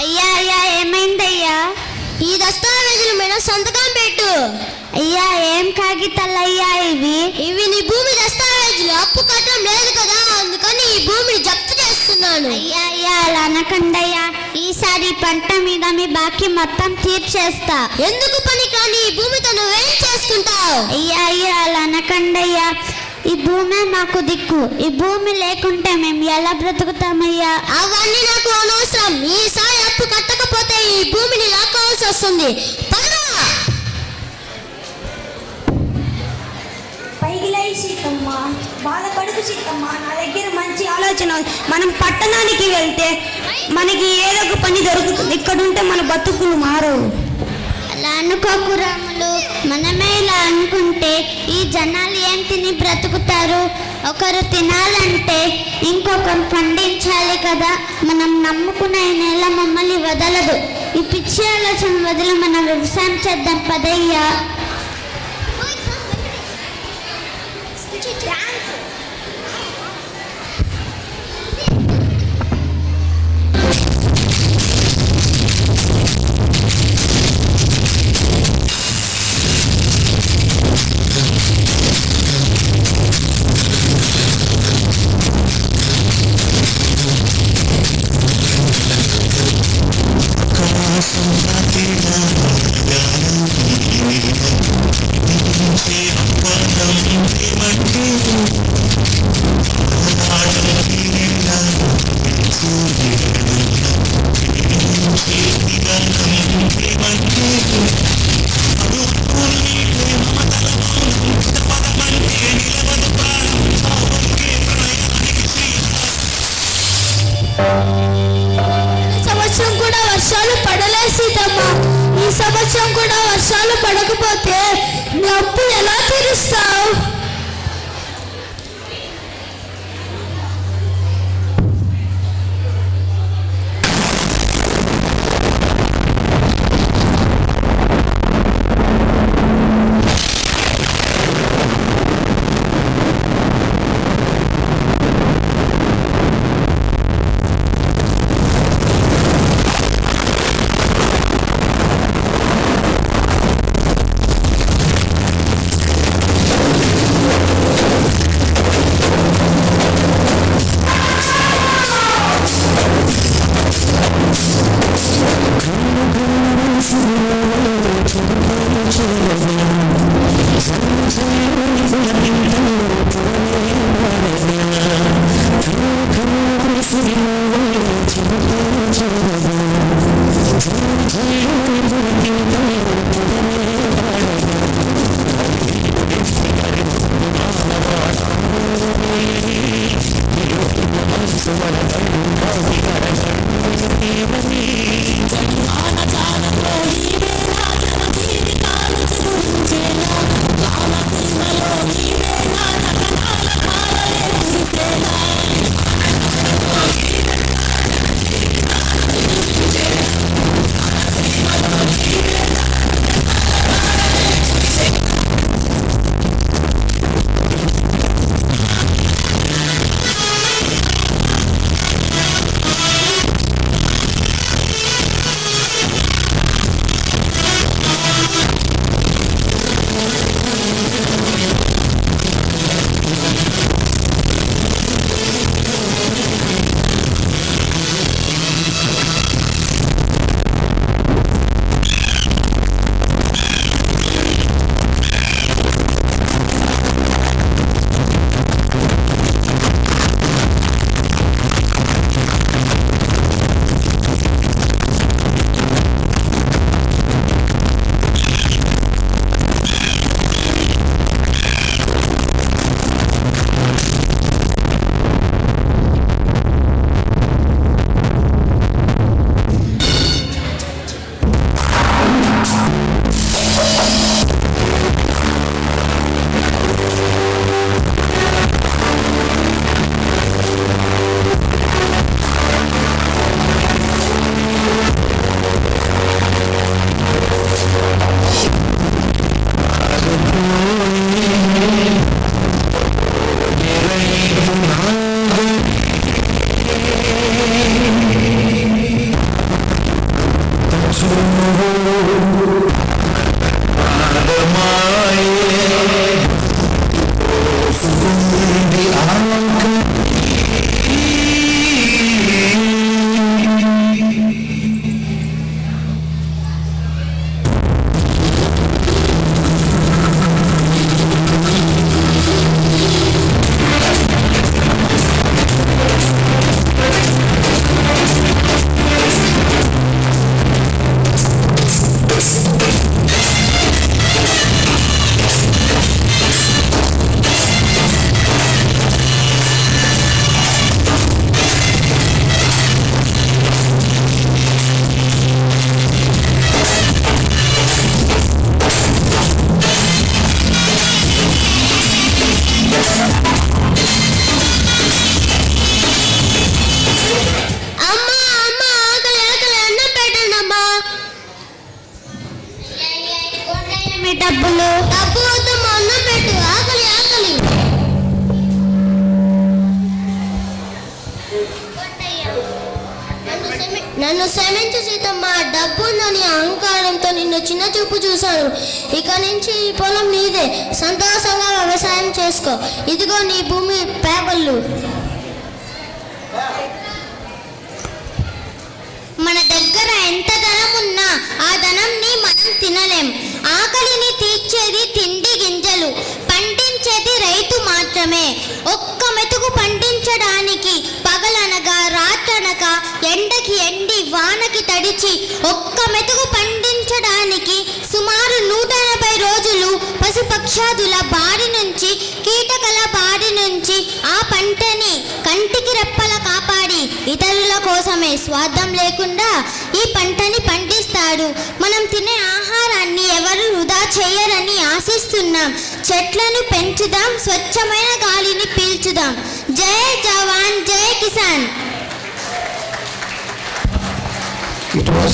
అయ్యా అయ్యా ఏమైందయ్యా? ఈ దస్తావేజుల మీద సంతకం పెట్టు. అయ్యా ఏం కాగితాలయ్యా ఇవి? ఇవి నీ భూమి దస్తావేజులు. అప్పు కట్టడం లేదు కదా, అందుకని ఈ భూమిని జప్తు చేస్తున్నాను. అయ్యా అయ్యా అలా అనకండయ్యా, ఈసారి పంట మీద మీ బాకీ మొత్తం తీర్చేస్తా. ఎందుకు పని కానీ ఈ భూమితో నువ్వేం చేసుకుంటావు? అయ్యా అయ్యా అలా అనకండయ్యా, ఈ భూమే మాకు దిక్కు. ఈ భూమి లేకుంటే మేము ఎలా బ్రతుకుతామయ్యా? అవన్నీ నాకు అనవసరం. ఈసారి అప్పు కట్టకపోతే ఈ భూమిని లాక్కోవాల్సి వస్తుంది. పైగిలై సీతమ్మ, బాధపడుకు సీతమ్మ, నా దగ్గర మంచి ఆలోచన. మనం పట్టణానికి వెళ్తే మనకి ఏదో ఒక పని దొరుకుతుంది. ఇక్కడుంటే మన బతుకులు మారవు. అలా అనుకోకు రాములు, మనమే ఇలా అనుకుంటే ఈ జనాలు ఏం తిని బ్రతుకుతారు? ఒకరు తినాలంటే ఇంకొకరు పండించాలి కదా. మనం నమ్ముకున్న ఈ నేల మమ్మల్ని వదలదు. ఈ పిచ్చి ఆలోచన వదిలి మనం వ్యవసాయం చేద్దాం పదయ్యా. సంవత్సరం కూడా వర్షాలు పడలేదు సీతమ్మ. ఈ సంవత్సరం కూడా వర్షాలు పడకపోతే నీ అప్పు ఎలా తీరుస్తావు? నన్ను క్షమించు సీతమ్మ. డబ్బుందని అహంకారంతో నిన్ను చిన్న చూపు చూశాను. ఇక నుంచి ఈ పొలం నీదే. సంతోషంగా వ్యవసాయం చేసుకో. ఇదిగో నీ భూమి పేపర్లు. మన దగ్గర ఎంత ధనం ఉన్నా ఆ ధనంని మనం తినలేం. ఆకలిని తీర్చేది తిండి గింజలు, పండించేది రైతు మాత్రమే. ఒక్క మెతుకు పండించడానికి పగలనగా రాత్రనక ఎండకి ఎండి వానకి తడిచి ఒక్క మెతుకు పండించడానికి సుమారు 180 రోజులు పశుపక్షాదుల బారి నుంచి, కీటకల బారి నుంచి ఆ పంటని కంటికి రెప్పల కాపాడి ఇతరుల కోసమే స్వార్థం లేకుండా ఈ పంటని పండిస్తాడు. మనం తినే ఆహారాన్ని ఎవరు వృధా చేయరని ఆశిస్తున్నాం. చెట్లను పెంచుదాం, స్వచ్ఛమైన గాలిని పీల్చుదాం. జై జవాన్, జై కిసాన్. It was